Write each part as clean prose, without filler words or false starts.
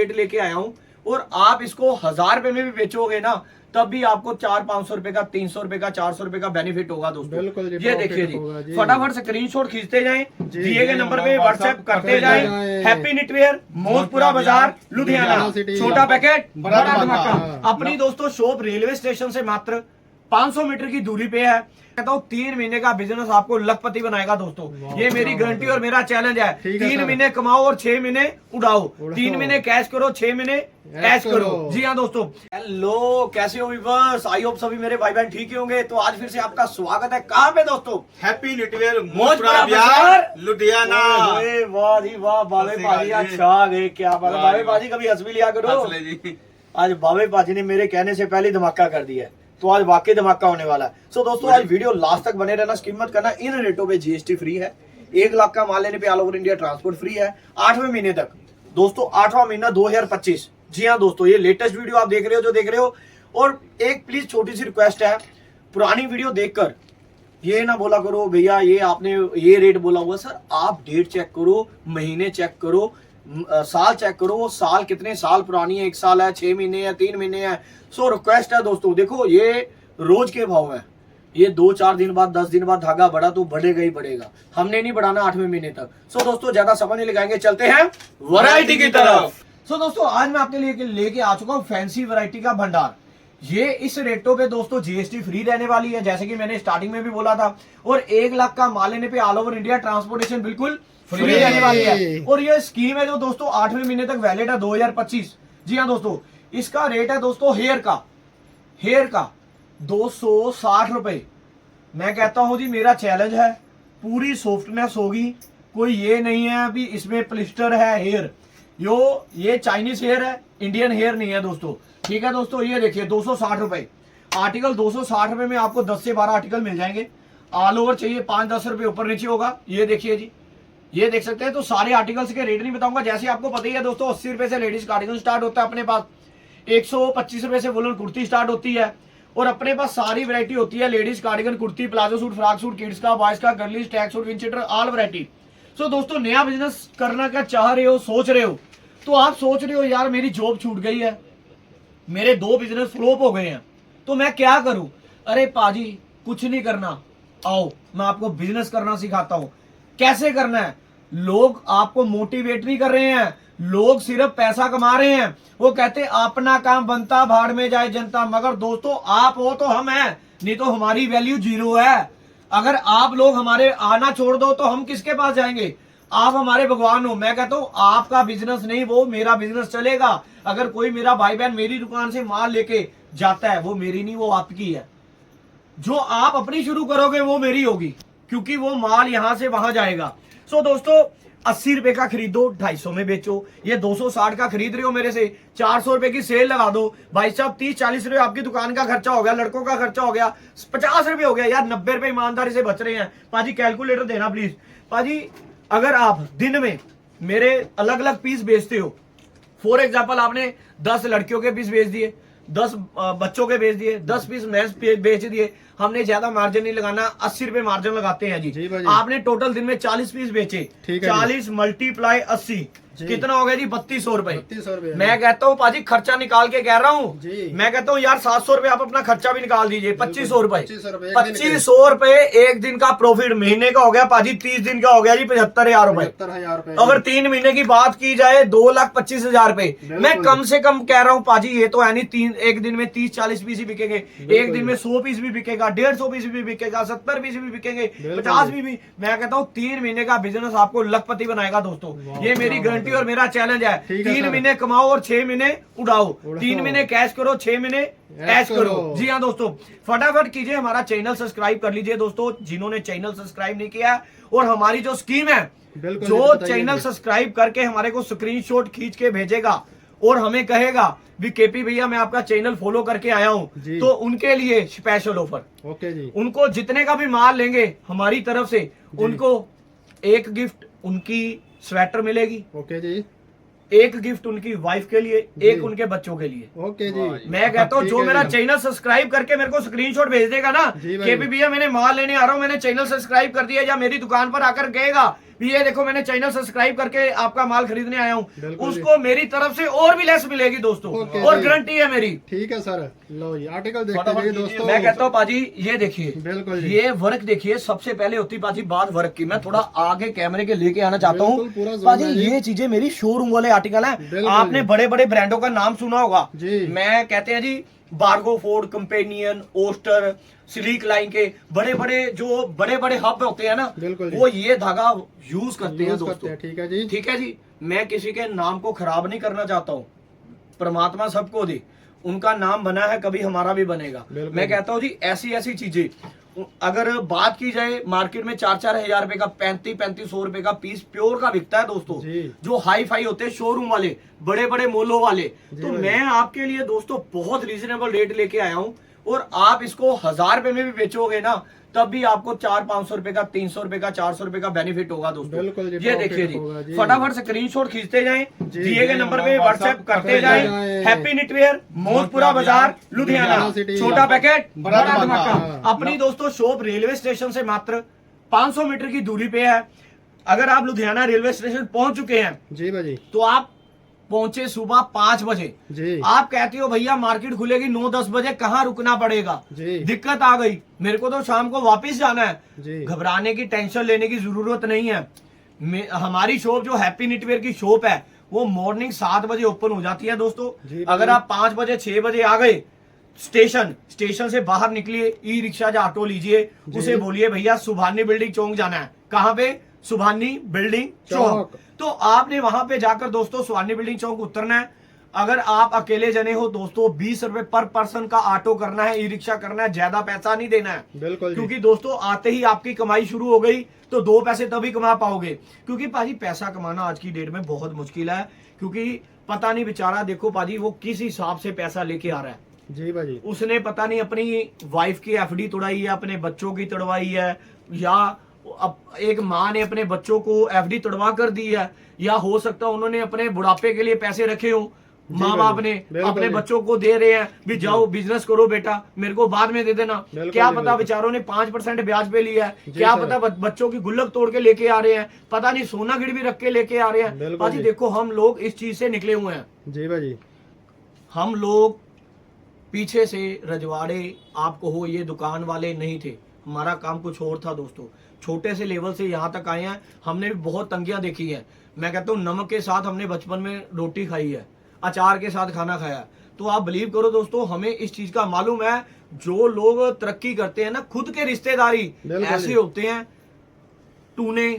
Rate लेके आया हूँ, और आप इसको 1000 रुपए में भी बेचोगे ना तब भी आपको 400-500 रुपए का, 300 रुपए का, 400 रुपए का बेनिफिट होगा दोस्तों। बिल्कुल जी, ये देखिए जी, फटाफट स्क्रीनशॉट खींचते जाएं, दिए गए नंबर पे व्हाट्सएप करते जाएं। हैप्पी निटवेयर, मोहतपुरा बाजार, लुधियाना, छोटा पैकेट बड़ा धमाका। अपनी दोस्तों शॉप रेलवे स्टेशन से मात्र 500 मीटर की दूरी पे है। कहता हूँ 3 महीने का बिजनेस आपको लखपति बनाएगा दोस्तों, ये मेरी गारंटी और मेरा चैलेंज है। 3 महीने कमाओ और 6 महीने उड़ाओ, 3 महीने कैश करो, 6 महीने ऐश करो। जी हाँ दोस्तों, हेलो, कैसे हो व्यूअर्स? आई होप सभी मेरे भाई बहन ठीक ही होंगे। तो आज फिर से आपका स्वागत है। कहाँ पे दोस्तों? हैप्पी निटवेयर, मोहतपुरा बाजार, लुधियाना। वाह जी वाह, बाबे बाजी आज छा गए। क्या बात है बाबे बाजी, कभी हंस भी लिया करो। आज बाबे बाजी ने मेरे कहने से पहले धमाका कर दिया, तो आज वाकई धमाका होने वाला है। सो दोस्तों आज वीडियो लास्ट तक बने रहना, स्किप मत करना। इन रेटों पे जीएसटी फ्री है, 1 लाख का माल लेने पे all over India transport free है 8वें महीने तक दोस्तों, 8वां महीना 2025। जी हाँ दोस्तों, ये लेटेस्ट वीडियो आप देख रहे हो जो देख रहे हो। और एक प्लीज छोटी सी रिक्वेस्ट है, पुरानी वीडियो देखकर ये ना बोला करो भैया ये आपने ये रेट बोला हुआ। सर आप डेट चेक करो, महीने चेक करो, साल चेक करो, वो साल कितने साल पुरानी है, 1 साल है, 6 महीने है, 3 महीने है। सो रिक्वेस्ट है दोस्तों, देखो ये रोज के भाव है, ये 2-4 दिन बाद 10 दिन बाद धागा बढ़ा तो बढ़ेगा ही बढ़ेगा, हमने नहीं बढ़ाना 8वें महीने तक। सो दोस्तों ज्यादा समय नहीं लगाएंगे, चलते हैं वैरायटी की तरफ। सो दोस्तों आज मैं आपके लिए लेके आ चुका हूँ फैंसी वैरायटी का भंडार। ये इस रेटों पे दोस्तों जीएसटी फ्री रहने वाली है, जैसे कि मैंने स्टार्टिंग में भी बोला था। और 1 लाख का माल लेने पे ऑल ओवर इंडिया ट्रांसपोर्टेशन बिल्कुल फ्री रहने वाली है। और ये स्कीम है जो दोस्तों 8वें महीने तक वैलिड है 2025। जी हाँ दोस्तों, इसका रेट है दोस्तों हेयर का 260 रुपए। मैं कहता हूं जी मेरा चैलेंज है, पूरी सॉफ्टनेस होगी, कोई ये नहीं है अभी इसमें प्लिस्टर है हेयर, ये चाइनीज हेयर है, इंडियन हेयर नहीं है दोस्तों। ठीक है दोस्तों, ये देखिए 260 रुपए आर्टिकल, 260 रुपए में आपको 10 से 12 आर्टिकल मिल जाएंगे। ऑल ओवर चाहिए 5-10 रुपए ऊपर नीचे होगा। ये देखिए जी, ये देख सकते हैं। तो सारे आर्टिकल्स के रेट नहीं बताऊंगा, जैसे आपको पता ही है दोस्तों 80 रुपए से लेडीज कार्डिगन स्टार्ट होता है अपने पास, 125 रुपए से वुलन कुर्ती स्टार्ट होती है, और अपने पास सारी वैरायटी होती है ladies cardigan, kurti, palazzo suit, frock suit, kids का, बॉयज का, गर्लीज, ट्रैक सूट, विंचेटर, ऑल वैरायटी। सो दोस्तों नया बिजनेस करना का चाह रहे हो, सोच रहे हो, तो आप सोच रहे हो यार मेरी जॉब छूट गई है, मेरे 2 बिजनेस फ्लॉप हो गए हैं, तो मैं क्या करूं? अरे पाजी कुछ नहीं करना, आओ मैं आपको बिजनेस करना सिखाता हूं। कैसे करना है? लोग आपको मोटिवेट नहीं कर रहे हैं, लोग सिर्फ पैसा कमा रहे हैं। वो कहते अपना काम बनता भाड़ में जाए जनता, मगर दोस्तों आप हो तो हम हैं, नहीं तो हमारी वैल्यू 0 है। अगर आप लोग हमारे आना छोड़ दो तो हम किसके पास जाएंगे? आप हमारे भगवान हो। मैं कहता हूं आपका बिजनेस नहीं वो मेरा बिजनेस चलेगा। अगर कोई मेरा भाई बहन मेरी दुकान से माल लेके जाता है, वो मेरी नहीं वो आपकी है। जो आप अपनी शुरू करोगे वो मेरी होगी, क्योंकि वो माल यहां से वहां जाएगा। सो दोस्तों 80 रुपए का खरीदो, 250 में बेचो। ये 260 का खरीद रहे हो मेरे से, 400 रुपए की सेल लगा दो भाई साहब, 30-40 रुपए आपकी दुकान का खर्चा हो गया, लड़कों का खर्चा हो गया, 50 रुपए हो गया यार, 90 रुपए ईमानदारी से बच रहे हैं। पाजी कैलकुलेटर देना प्लीज। पाजी अगर आप दिन में मेरे अलग अलग पीस बेचते हो, फॉर एग्जाम्पल आपने 10 लड़कियों के पीस बेच दिए, 10 बच्चों के बेच दिए, 10 पीस मैच बेच दिए, हमने ज्यादा मार्जिन नहीं लगाना, 80 रुपए मार्जिन लगाते हैं जी। आपने टोटल दिन में 40 पीस बेचे, 40 मल्टीप्लाई 80 कितना हो गया जी? 3200 रुपए। मैं कहता हूँ पाजी खर्चा निकाल के कह रहा हूँ, मैं कहता हूँ यार 700 रुपए आप अपना खर्चा भी निकाल दीजिए, 2500 रुपए, 2500 रुपए एक दिन का प्रॉफिट, महीने का हो गया पाजी, 30 दिन का हो गया जी 75,000 रुपए। अगर 3 महीने की बात की जाए 2,25,000 रुपए। मैं कम से कम कह रहा हूँ पाजी, ये तो है नहीं एक दिन में 30-40 पीस ही बिकेंगे, एक दिन में 100 पीस भी बिकेगा, 150 पीस भी बिकेगा, 70 पीस भी बिकेंगे, 50 भी। मैं कहता हूँ 3 महीने का बिजनेस आपको लखपति बनाएगा दोस्तों, ये मेरी गारंटी और मेरा चैलेंज है। 3 महीने कमाओ और 6 महीने उड़ाओ, 3 महीने कैश करो, 6 महीने ऐश करो। जी हाँ दोस्तों, फटाफट कीजिए, हमारा चैनल सब्सक्राइब कर लीजिए दोस्तों, जिन्होंने चैनल सब्सक्राइब नहीं किया। और हमारी जो स्कीम है, जो चैनल सब्सक्राइब करके हमारे को स्क्रीनशॉट खींच के भेजेगा और हमें कहेगा भी केपी भैया मैं आपका चैनल फॉलो करके आया हूँ, तो उनके लिए स्पेशल ऑफर। ओके जी, उनको जितने का भी माल लेंगे हमारी तरफ से, उनको एक गिफ्ट उनकी स्वेटर मिलेगी। ओके जी, एक गिफ्ट उनकी वाइफ के लिए, एक उनके बच्चों के लिए। ओके जी, मैं कहता हूँ जो मेरा चैनल सब्सक्राइब करके मेरे को स्क्रीनशॉट भेज देगा ना, केपी भैया मैंने माल लेने आ रहा हूँ, मैंने चैनल सब्सक्राइब कर दिया, या मेरी दुकान पर आकर कहेगा भी ये देखो मैंने चैनल सब्सक्राइब करके आपका माल खरीदने आया हूँ, उसको मेरी तरफ से और भी लेस मिलेगी दोस्तों, और गारंटी है मेरी। ठीक है सर, लो ये आर्टिकल देखते दोस्तों। मैं कहता हूँ पाजी ये देखिए, बिल्कुल ये वर्क देखिए, सबसे पहले होती पाजी बात वर्क की। मैं थोड़ा आगे कैमरे के लेके आना चाहता हूँ पाजी, ये चीजें मेरी शोरूम वाले आर्टिकल हैं। आपने बड़े बड़े ब्रांडों का नाम सुना होगा, मैं कहते हैं जी बार्गो, फोर्ड, कंपेनियन, ओस्टर, सिलिक लाइन के बड़े बड़े हब होते हैं ना, वो ये धागा यूज करते हैं दोस्तों। ठीक है जी, ठीक है जी। मैं किसी के नाम को खराब नहीं करना चाहता हूँ, परमात्मा सबको दे, उनका नाम बना है कभी हमारा भी बनेगा। मैं कहता हूँ जी ऐसी चीजें अगर बात की जाए, मार्केट में 4-4 हजार रुपए का, 3500 रुपए का पीस प्योर का बिकता है दोस्तों, जो हाई फाई होते हैं शोरूम वाले, बड़े बड़े मोलों वाले। तो मैं आपके लिए दोस्तों बहुत रीजनेबल रेट लेके आया हूँ, और आप इसको 1000 रुपए में भी बेचोगे ना, तब भी आपको 400-500 रुपए का, 300 रुपए का, 400 रुपए का बेनिफिट होगा दोस्तों। ये देखिए जी, फटाफट स्क्रीनशॉट खींचते जाए, दिए गए नंबर पे व्हाट्सएप करते जाए। हैप्पी निटवेयर, मौजपुरा बाजार, लुधियाना, छोटा पैकेट बड़ा धमाका। अपनी दोस्तों शॉप रेलवे स्टेशन से मात्र 500 मीटर की दूरी पे है। अगर आप लुधियाना रेलवे स्टेशन पहुंच चुके हैं जी भाई, तो आप पहुंचे सुबह 5 बजे जी। आप कहते हो भैया मार्केट खुलेगी 9-10 बजे, कहाँ रुकना पड़ेगा जी। दिक्कत आ गई, मेरे को तो शाम को वापस जाना है, घबराने की, टेंशन लेने की जरूरत नहीं है। हमारी शॉप जो हैप्पी निटवेयर की शॉप है वो मॉर्निंग 7 बजे ओपन हो जाती है दोस्तों। अगर आप 5 बजे 6 बजे आ गए, स्टेशन से बाहर निकलिए, ई रिक्शा या ऑटो लीजिए, उसे बोलिए भैया सुभानी बिल्डिंग चौक जाना है। कहाँ पे? सुभानी बिल्डिंग चौक। तो आपने वहां पे जाकर दोस्तों सुभानी बिल्डिंग चौक उतरना है। अगर आप अकेले जने हो दोस्तों, 20 रुपए पर पर्सन का ऑटो करना है, ई रिक्शा करना है, ज्यादा पैसा नहीं देना है। बिल्कुल, क्योंकि दोस्तों आते ही आपकी कमाई शुरू हो गई तो 2 पैसे तभी कमा पाओगे। क्योंकि पाजी पैसा कमाना आज की डेट में बहुत मुश्किल है, क्योंकि पता नहीं बेचारा, देखो पाजी वो किस हिसाब से पैसा लेके आ रहा है जी भाजी। उसने पता नहीं अपनी वाइफ की एफडी तोड़ाई है, अपने बच्चों की तोड़वाई है, या एक माँ ने अपने बच्चों को एफडी तोड़वा कर दी है, या हो सकता है उन्होंने अपने बुढ़ापे के लिए पैसे रखे हो, माँ बाप ने अपने बच्चों को दे रहे हैं भी जाओ बिजनेस करो बेटा, मेरे को बाद में दे देना। क्या पता बेचारों ने 5% ब्याज पे लिया है, क्या पता बच्चों की गुल्लक तोड़ के लेके आ रहे हैं, पता नहीं सोना गिरवी रख के लेके आ रहे हैं। भाजी देखो हम लोग इस चीज से निकले हुए हैं जी भाजी। हम लोग पीछे से रजवाड़े, आपको हो ये दुकान वाले नहीं थे, हमारा काम कुछ और था दोस्तों। छोटे से लेवल से यहाँ तक आए हैं, हमने भी बहुत तंगियां देखी है। मैं कहता हूँ नमक के साथ हमने बचपन में रोटी खाई है, अचार के साथ खाना खाया। तो आप बिलीव करो दोस्तों, हमें इस चीज का मालूम है। जो लोग तरक्की करते हैं ना, खुद के रिश्तेदारी ऐसे होते हैं, तूने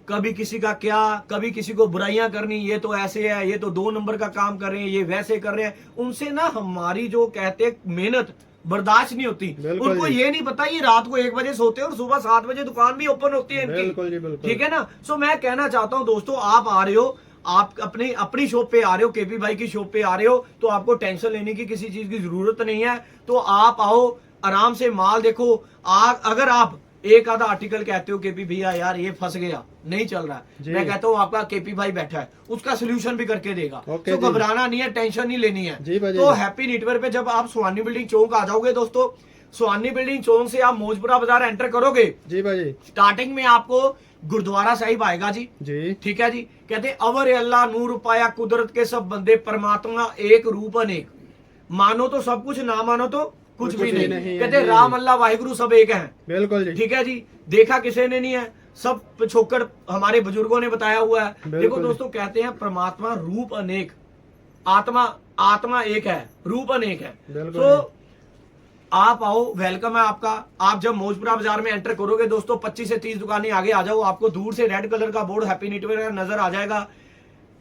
कभी किसी का क्या, कभी किसी को बुराइयां करनी, ये तो ऐसे है, ये तो 2 नंबर का काम कर रहे हैं, ये वैसे कर रहे हैं। उनसे ना हमारी जो कहते मेहनत बर्दाश्त नहीं होती। उनको ये नहीं पता ये रात को 1 बजे सोते हैं और सुबह 7 बजे दुकान भी ओपन होती है इनकी। ठीक है ना। सो मैं कहना चाहता हूँ दोस्तों, आप आ रहे हो, आप अपनी शॉप पे आ रहे हो, केपी भाई की शॉप पे आ रहे हो, तो आपको टेंशन लेने की किसी चीज की जरूरत नहीं है। तो आप आओ, आराम से माल देखो। अगर आप एक आधा आर्टिकल कहते हो केपी भैया यार ये फंस गया, नहीं चल रहा है, मैं कहता हूँ आपका केपी भाई बैठा है, उसका सोल्यूशन भी करके देगा। तो घबराना नहीं है, टेंशन नहीं लेनी है। तो हैप्पी निटवेयर पे जब आप सुहानी बिल्डिंग चौक आ जाओगे दोस्तों, सुहानी बिल्डिंग चौक से आप मौजपुरा बाजार एंटर करोगे जी भाई, स्टार्टिंग में आपको गुरुद्वारा साहिब आएगा जी। ठीक है जी। कहते अवर अल्लाह नूर पाया कुदरत के सब बंदे, परमात्मा एक रूप अनेक, मानो तो सब कुछ, ना मानो तो कुछ भी नहीं। कहते राम अल्लाह वाहिगुरु सब एक हैं। बिल्कुल जी। ठीक है जी। देखा किसी ने नहीं है, सब पिछोकड़ हमारे बुजुर्गों ने बताया हुआ है। देखो दोस्तों, कहते हैं परमात्मा रूप अनेक, आत्मा एक है, रूप अनेक है। तो आप आओ, वेलकम है आपका। आप जब मौजपुरा बाजार में एंटर करोगे दोस्तों, 25 से 30 दुकानें आगे आ जाओ, आपको दूर से रेड कलर का बोर्ड हैप्पी निटवेयर नजर आ जाएगा।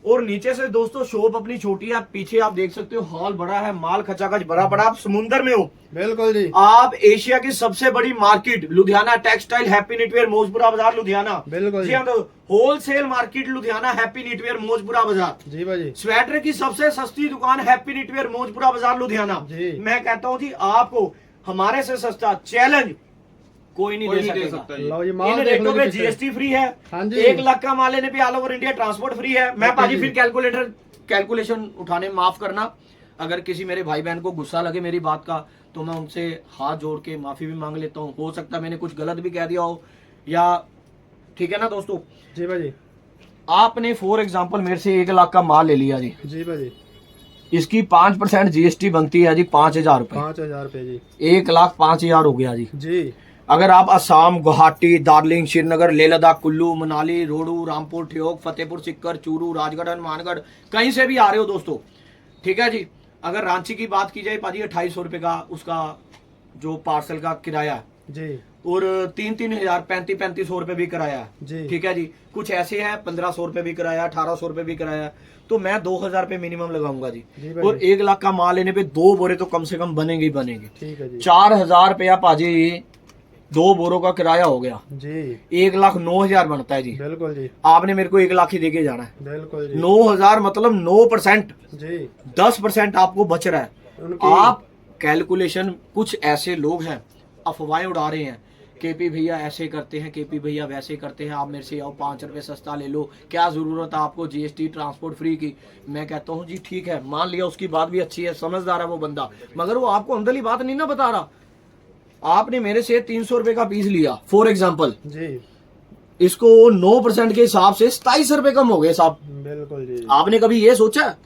और नीचे से दोस्तों शॉप अपनी छोटी है, पीछे आप देख सकते हो हॉल बड़ा है, माल खचाखच भरा पड़ा। आप समुंदर में हो। बिल्कुल जी। आप एशिया की सबसे बड़ी market Ludhiana textile happy knitwear Maujpura बाजार लुधियाना। बिल्कुल जी। Wholesale market Ludhiana happy knitwear Maujpura बाजार जी भाई। स्वेटर की सबसे सस्ती दुकान हैप्पी निटवेयर मौजपुरा बाजार लुधियाना। मैं कहता हूँ जी, आपको हमारे से सस्ता चैलेंज कोई नहीं दे सकता। इन रेटों पे जीएसटी फ्री है। 1 लाख का माल लेने पे all over India transport free है। मैं पाजी फिर कैलकुलेशन उठाने माफ करना, अगर किसी मेरे भाई बहन को गुस्सा लगे मेरी बात का, तो मैं उनसे हाथ जोड़ के माफी भी मांग लेता हूँ। हो सकता है मैंने कुछ गलत भी कह दिया हो, या ठीक है ना दोस्तों। जी भाजी। आपने फॉर एग्जांपल मेरे से 1 लाख का माल ले लिया जी। जी भाजी। इसकी 5% जीएसटी बनती है जी 5,000 रुपए। 5,000 रुपए जी। 1,05,000 हो गया जी। जी। अगर आप असम, गुवाहाटी, दार्जिलिंग, श्रीनगर, लेह लद्दाख, कुल्लू, मनाली, रोडू, रामपुर, ठियोग, फतेहपुर सीकर, चूरू, राजगढ़, हनुमानगढ़ कहीं से भी आ रहे हो दोस्तों, ठीक है जी। अगर रांची की बात की जाए पाजी 2800 रुपए का उसका जो पार्सल का किराया जी। और 3,000 3500 रुपए भी किराया जी। ठीक है जी। कुछ ऐसे हैं 1500 रुपए भी किराया, 1800 रुपए भी किराया, तो मैं 2,000 रुपए मिनिमम लगाऊंगा जी। और 1 लाख का माल लेने पे 2 बोरे तो कम से कम बनेंगे ही बनेंगे। ठीक है जी। 4,000 रुपया पाजी 2 बोरों का किराया हो गया जी। 1,09,000 बनता है जी। बिल्कुल जी। आपने मेरे को 1 लाख ही देके जाना है। बिल्कुल जी। 9,000 मतलब 9% जी। 10% आपको बच रहा है। उनकी आप कैलकुलेशन, कुछ ऐसे लोग हैं अफवाहें उड़ा रहे हैं, केपी भैया ऐसे करते हैं, केपी भैया वैसे करते हैं, आप मेरे से आओ 5 रुपए सस्ता ले लो, क्या जरूरत है आपको जीएसटी ट्रांसपोर्ट फ्री की। मैं कहता हूँ जी ठीक है, मान लिया उसकी बात भी अच्छी है, समझदार है वो बंदा, मगर वो आपको अंदरली बात नहीं ना बता रहा। आपने मेरे से 300 रुपए का पीस लिया फॉर एग्जाम्पल जी। इसको 9% के हिसाब से 27 रुपए कम हो गए साहब। बिल्कुल जी। आपने कभी ये सोचा है?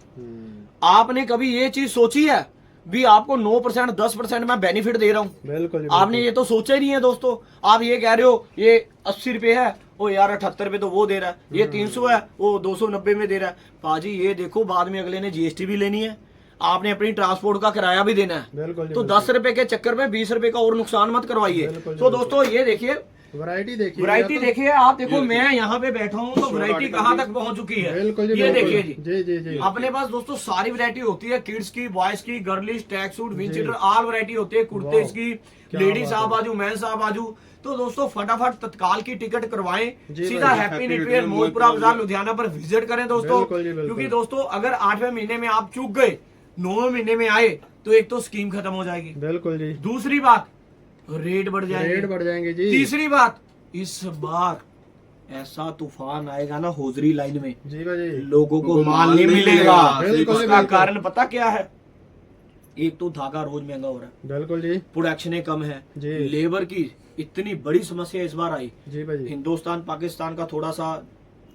आपने कभी ये चीज सोची है भी आपको 9% 10% मैं बेनिफिट दे रहा हूँ? बिल्कुल जी। आपने ये तो सोचा ही नहीं है दोस्तों। आप ये कह रहे हो ये 80 रुपए है, ओ यार 78 रुपए तो वो दे रहा है, ये 300 है वो 290 में दे रहा है। पाजी ये देखो बाद में अगले ने जीएसटी भी लेनी है, आपने अपनी ट्रांसपोर्ट का किराया भी देना है। बिल्कुल जी। तो 10 रुपए के चक्कर में 20 रुपए का और नुकसान मत करवाइए। तो दोस्तों ये देखिए वैरायटी देखिए, वैरायटी देखिए। आप देखो मैं यहाँ पे बैठा हूँ तो वैरायटी कहाँ तक पहुँच चुकी है। बिल्कुल जी। ये देखिए जी। जी जी जी। अपने पास दोस्तों सारी वैरायटी होती है, किड्स की, बॉयज की, girlish, track suit, winter, all variety होती है, कुर्ते की, लेडीज आप बाजू, मैं साहब बाजू। तो दोस्तों फटाफट तत्काल की टिकट करवाएं, सीधा हैप्पी न्यू ईयर मोलपुरा बाजार लुधियाना पर विजिट करें दोस्तों। क्योंकि दोस्तों अगर 8वें महीने में आप चूक गए, 9वें महीने में आए तो एक तो स्कीम खत्म हो जाएगी। बिल्कुल जी। दूसरी बात रेट बढ़ जाएंगे। रेट बढ़ जाएंगे जी। तीसरी बात इस बार ऐसा तूफान आएगा ना होजरी लाइन में जी भाई, लोगों को माल नहीं मिलेगा। बिल्कुल उसका बिल्कुल। कारण पता क्या है? एक तो धागा रोज महंगा हो रहा है, बिल्कुल जी। प्रोडक्शन कम है जी। लेबर की इतनी बड़ी समस्या इस बार आई। जी भाई। हिंदुस्तान पाकिस्तान का थोड़ा सा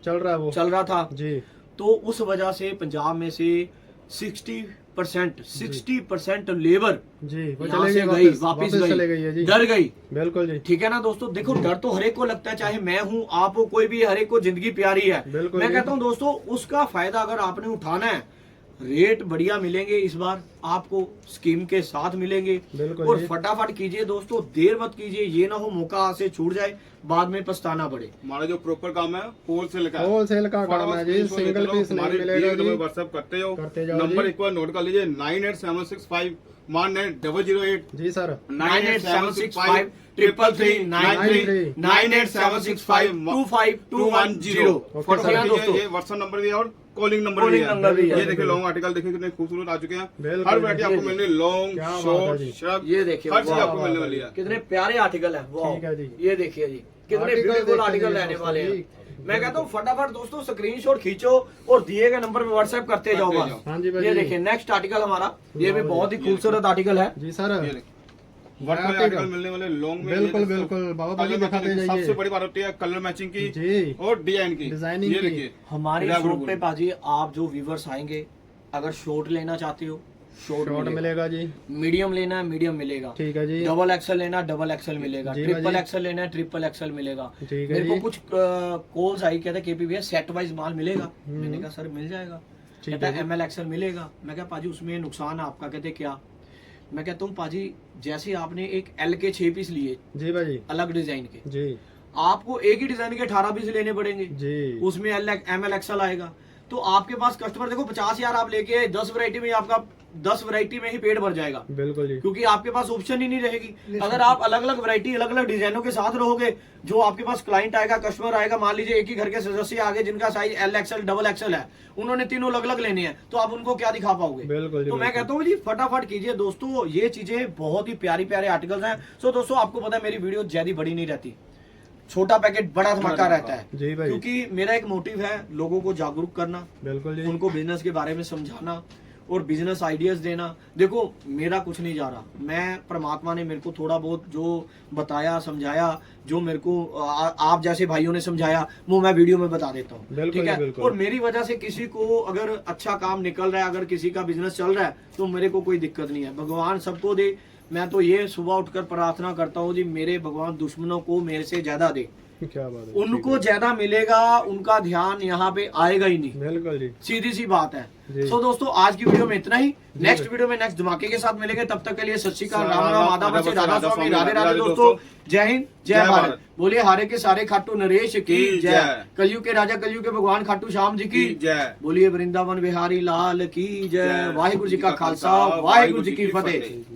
चल रहा है वो, चल रहा था जी। तो उस वजह से पंजाब में से 60% लेबर जी वो यहाँ चले से गई, गई, वापस वापिस चले गई है गई, जी। डर गई। बिल्कुल जी। ठीक है ना दोस्तों। देखो डर तो हर एक को लगता है, चाहे मैं हूँ, आप हो, कोई भी, हर एक को जिंदगी प्यारी है। बिल्कुल मैं जी। कहता हूँ दोस्तों उसका फायदा अगर आपने उठाना है, रेट बढ़िया मिलेंगे इस बार आपको, स्कीम के साथ मिलेंगे। बिल्कुल और जी। फटाफट कीजिए दोस्तों, देर मत कीजिए, ये ना हो मौका हाथ से छूट जाए बाद में पछताना पड़े। हमारा जो प्रॉपर काम है होलसेल का, होलसेल का काम है जी, सिंगल पीस नहीं मिलेगा जी। व्हाट्सएप करते जाओ जी। नंबर एक बार नोट कर लीजिए 9876519008 जी सर। 98765333 9876525210। Okay sir. ये व्हाट्सएप नंबर भी है और कॉलिंग नंबर भी Calling number भी है। है। ये देखिए लॉन्ग आर्टिकल देखिए कितने खूबसूरत आ चुके हैं। बिल्कुल हर वैरायटी जी। आपको मिलनी, लॉन्ग, क्या बात है शॉर्ट, जी। शर्ट, ये देखिए हर चीज वाह, आपको मिलने वाली है। कितने प्यारे आर्टिकल है। ठीक है जी। ये देखिए जी कितने आर्टिकल ब्यूटीफुल देखिए आर्टिकल जी रहने दोस्तों वाले हैं। जी। मैं कहता हूँ फटाफट दोस्तों स्क्रीनशॉट खींचो और दिए गए नंबर पे व्हाट्सएप करते जाओ बस। हाँ जी भाई। ये देखिए नेक्स्ट आर्टिकल हमारा, ये भी बहुत ही खूबसूरत आर्टिकल है। जी सर। ये देखिए वर्क वाले आर्टिकल मिलने वाले लॉन्ग में। बिल्कुल बिल्कुल बाबा भाई दिखाते सबसे जाइए। बड़ी बात होती है कलर मैचिंग की जी। और डिजाइन की। डिजाइनिंग ये की। देखिए हमारी बिल्कुल। शॉप पे पाजी आप जो व्यूवर्स आएंगे, अगर शॉर्ट लेना चाहते हो शॉर्ट शॉर्ट मिलेगा जी। मीडियम लेना है मीडियम मिलेगा, ठीक है जी। डबल एक्सल लेना डबल एक्सल मिलेगा, जी ट्रिपल भाजी। एक्सल लेना है ट्रिपल एक्सल मिलेगा। ठीक है मेरे को जी। कुछ कॉल्स आई, कहते केपी भैया सेट वाइज माल मिलेगा। मैंने कहा सर मिल जाएगा। ठीक कहता है है जी। एमएल एक्सल मिलेगा। मैं कहा पाजी उसमें नुकसान है आपका। कहते क्या? मैं कहता हूँ पाजी जैसे आपने एक एल के 6 पीस लिए जी भाई। अलग डिजाइन के, जी। आपको एक ही डिजाइन के 18 पीस लेने पड़ेंगे, जी। उसमें एमएल एक्सल आएगा। तो आपके पास कस्टमर देखो 50,000 आप लेके 10 वैरायटी में आपका 10 वैरायटी में ही पेट भर जाएगा, बिल्कुल जी। क्योंकि आपके पास ऑप्शन ही नहीं रहेगी। अगर आप अलग अलग वैरायटी अलग अलग डिजाइनों के साथ रहोगे, जो आपके पास क्लाइंट आएगा, कस्टमर आएगा, मान लीजिए एक ही घर के सदस्य आगे जिनका size L XL double XL है, उन्होंने तीनों अलग अलग लेने हैं, तो आप उनको क्या दिखा पाओगे? बिल्कुल जी, तो मैं बिल्कुल। कहता हूँ जी फटाफट कीजिए दोस्तों, ये चीजें बहुत ही प्यारी प्यारे आर्टिकल्स हैं। सो दोस्तों आपको पता है मेरी वीडियो ज्यादा बड़ी नहीं रहती, छोटा पैकेट बड़ा धमाका रहता है, जी भाई। क्योंकि मेरा एक मोटिव है लोगों को जागरूक करना, बिल्कुल जी। उनको बिजनेस के बारे में समझाना, और बिजनेस आइडियाज देना। देखो मेरा कुछ नहीं जा रहा, मैं परमात्मा ने मेरे को थोड़ा बहुत जो बताया समझाया, जो मेरे को आप जैसे भाइयों ने समझाया वो मैं वीडियो में बता देता हूँ, बिल्कुल ठीक है। बिल्कुल। और मेरी वजह से किसी को अगर अच्छा काम निकल रहा है, अगर किसी का बिजनेस चल रहा है तो मेरे को कोई दिक्कत नहीं है। भगवान सबको दे। मैं तो ये सुबह उठकर प्रार्थना करता हूँ जी, मेरे भगवान दुश्मनों को मेरे से ज्यादा दे, क्या बात है, उनको ज्यादा मिलेगा, उनका ध्यान यहाँ पे आएगा ही नहीं, बिल्कुल जी। सीधी सी बात है। जी। सो दोस्तों आज की वीडियो में इतना ही। नेक्स्ट वीडियो में नेक्स्ट धमाके के साथ मिलेंगे, तब तक के लिए सत श्री अकाल, राम राम, आदाब से राधा स्वामी, राधे राधे दोस्तों, जय हिंद जय भारत। बोलिए हारे के सारे खाटू नरेश की जय, कलयुग के राजा कलयुग के भगवान खाटू श्याम जी की जय। बोलिए वृंदावन बिहारी लाल की जय। वाहिगुरु जी का खालसा, वाहिगुरु जी की फतेह।